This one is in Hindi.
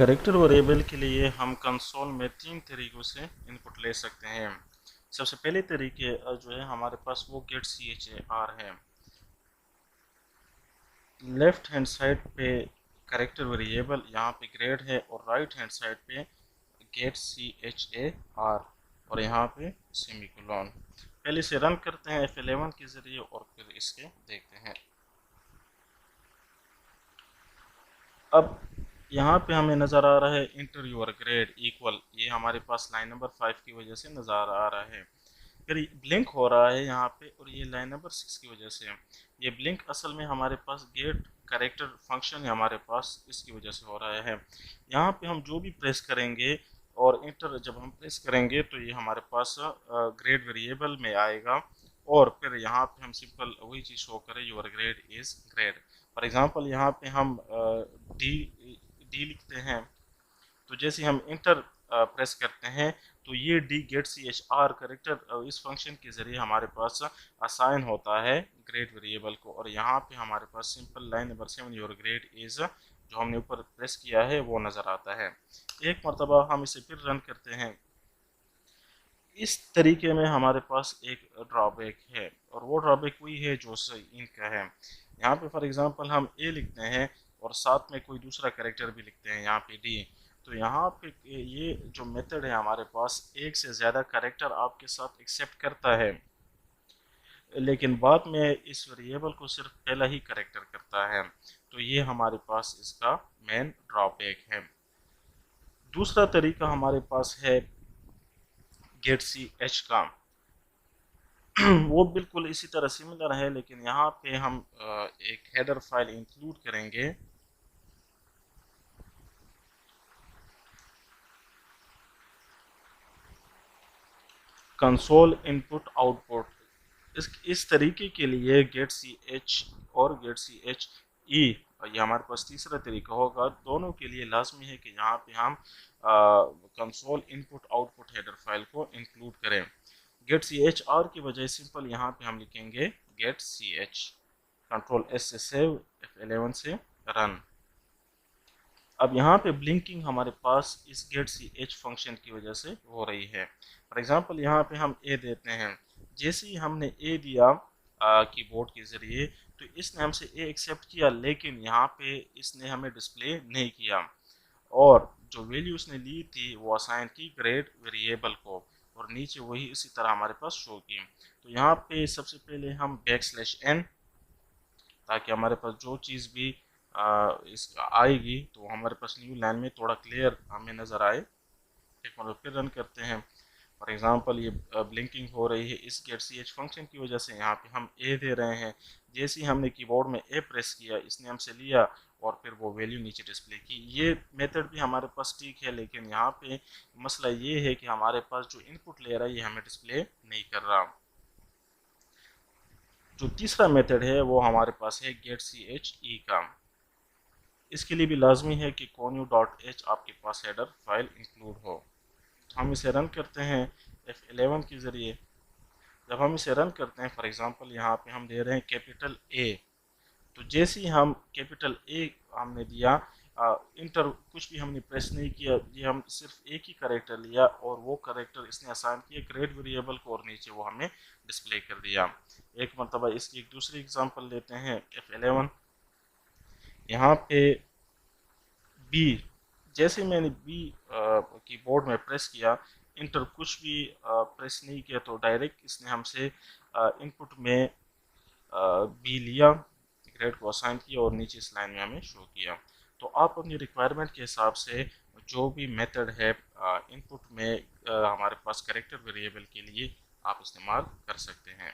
करेक्टर वेरिएबल के लिए हम कंसोल में तीन तरीक़ों से इनपुट ले सकते हैं। सबसे पहले तरीके जो है हमारे पास वो गेट char है। लेफ्ट हैंड साइड पे करेक्टर वेरिएबल यहाँ पे ग्रेड है और राइट हैंड साइड पे गेट char और यहाँ पे सेमीकोलन। पहले इसे रन करते हैं F11 के ज़रिए और फिर इसके देखते हैं। अब यहाँ पे हमें नज़र आ रहा है इंटर योर ग्रेड इक्वल, ये हमारे पास लाइन नंबर 5 की वजह से नज़र आ रहा है। फिर ब्लिंक हो रहा है यहाँ पे और ये लाइन नंबर 6 की वजह से। ये ब्लिंक असल में हमारे पास गेट करेक्टर फंक्शन है हमारे पास, इसकी वजह से हो रहा है। यहाँ पे हम जो भी प्रेस करेंगे और इंटर जब हम प्रेस करेंगे तो ये हमारे पास ग्रेड वेरिएबल में आएगा और फिर यहाँ पे हम सिंपल वही चीज़ शो करें, your grade is grade. For example यहाँ पे हम डी लिखते हैं तो जैसे हम इंटर प्रेस करते हैं तो ये डी गेट char करेक्टर इस फंक्शन के ज़रिए हमारे पास असाइन होता है ग्रेड वेरिएबल को और यहाँ पे हमारे पास simple line number 7 your grade is जो हमने ऊपर प्रेस किया है वो नज़र आता है। एक मरतबा हम इसे फिर रन करते हैं। इस तरीके में हमारे पास एक ड्रॉबैक है और वो ड्रॉबैक वही है जो इनका है। यहाँ पे फॉर एग्जांपल हम ए लिखते हैं और साथ में कोई दूसरा कैरेक्टर भी लिखते हैं यहाँ पे डी, तो यहाँ पे ये जो मेथड है हमारे पास एक से ज़्यादा कैरेक्टर आपके साथ एक्सेप्ट करता है, लेकिन बाद में इस वेरिएबल को सिर्फ पहला ही कैरेक्टर करता है। तो ये हमारे पास इसका मेन ड्रॉबैक है। दूसरा तरीका हमारे पास है गेट ch का। वो बिल्कुल इसी तरह सिमिलर है, लेकिन यहाँ पे हम एक हेडर फाइल इंक्लूड करेंगे। कंसोल इनपुट आउटपुट इस तरीके के लिए गेट ch और गेट che, ये हमारे पास तीसरा तरीका होगा। दोनों के लिए लाजमी है कि यहाँ पे हम console input output header file को इंक्लूड करें। गेट char की बजाय सिंपल यहाँ पे हम लिखेंगे गेट ch, कंट्रोल S से सेव, F11 से रन। अब यहाँ पे ब्लिंकिंग हमारे पास इस गेट ch फंक्शन की वजह से हो रही है। फॉर एग्जांपल यहाँ पे हम a देते हैं, जैसे ही हमने a दिया कीबोर्ड के ज़रिए तो इसने हमसे a एक्सेप्ट किया, लेकिन यहाँ पे इसने हमें डिस्प्ले नहीं किया और जो वैल्यू उसने ली थी वो असाइन की ग्रेड वेरिएबल को और नीचे वही इसी तरह हमारे पास शो की। तो यहाँ पे सबसे पहले हम \n, ताकि हमारे पास जो चीज़ भी इस आएगी तो हमारे पास न्यू लाइन में थोड़ा क्लियर हमें नज़र आए। एक मतलब फिर रन करते हैं। फॉर एग्जांपल ये ब्लिंकिंग हो रही है इस गेट ch फंक्शन की वजह से। यहाँ पे हम a दे रहे हैं, जैसे ही हमने कीबोर्ड में a प्रेस किया इसने हमसे लिया और फिर वो वैल्यू नीचे डिस्प्ले की। ये मेथड भी हमारे पास ठीक है, लेकिन यहाँ पे मसला ये है कि हमारे पास जो इनपुट ले रहा है ये हमें डिस्प्ले नहीं कर रहा। जो तीसरा मेथड है वो हमारे पास है गेट che का। इसके लिए भी लाजमी है कि conio.h आपके पास हेडर फाइल इंक्लूड हो। हम इसे रन करते हैं F11 के ज़रिए। जब हम इसे रन करते हैं, फॉर एग्जांपल यहाँ पे हम दे रहे हैं कैपिटल A, तो जैसे ही हम कैपिटल A हमने दिया, इंटर कुछ भी हमने प्रेस नहीं किया, ये हम सिर्फ एक ही करेक्टर लिया और वो करेक्टर इसने असाइन किया ग्रेड वेरिएबल को और नीचे वो हमें डिस्प्ले कर दिया। एक मरतबा इसकी एक दूसरी एग्जांपल लेते हैं F11। यहाँ पे B, जैसे मैंने B कीबोर्ड में प्रेस किया, इंटर कुछ भी प्रेस नहीं किया, तो डायरेक्ट इसने हमसे इनपुट में B लिया, ग्रेड को असाइन किया और नीचे इस लाइन में हमें शो किया। तो आप अपनी रिक्वायरमेंट के हिसाब से जो भी मेथड है इनपुट में हमारे पास कैरेक्टर वेरिएबल के लिए आप इस्तेमाल कर सकते हैं।